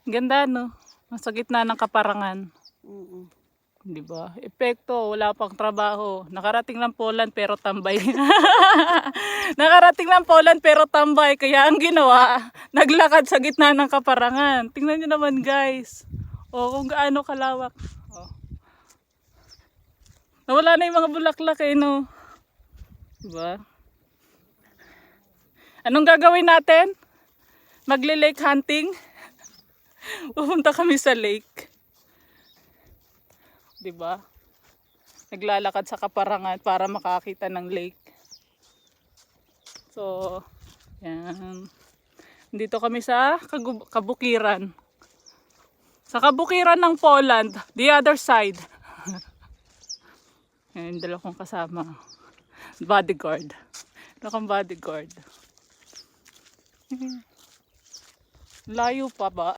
Ganda, no? Nasa gitna ng kaparangan. Mm. Di ba? Epekto, wala pang trabaho. Nakarating lang Poland pero tambay. Nakarating lang Poland pero tambay. Kaya ang ginawa, naglakad sa gitna ng kaparangan. Tingnan nyo naman guys. O kung gaano kalawak. O. Nawala na yung mga bulaklak eh, no? Diba? Anong gagawin natin? Magle-lake hunting? Pupunta kami sa lake. Diba? Naglalakad sa kaparangan para makakita ng lake. So, yan. Dito kami sa kabukiran. Sa kabukiran ng Poland, the other side. Yan, dala kong kasama. Bodyguard. Dala kong bodyguard. Layo pa ba?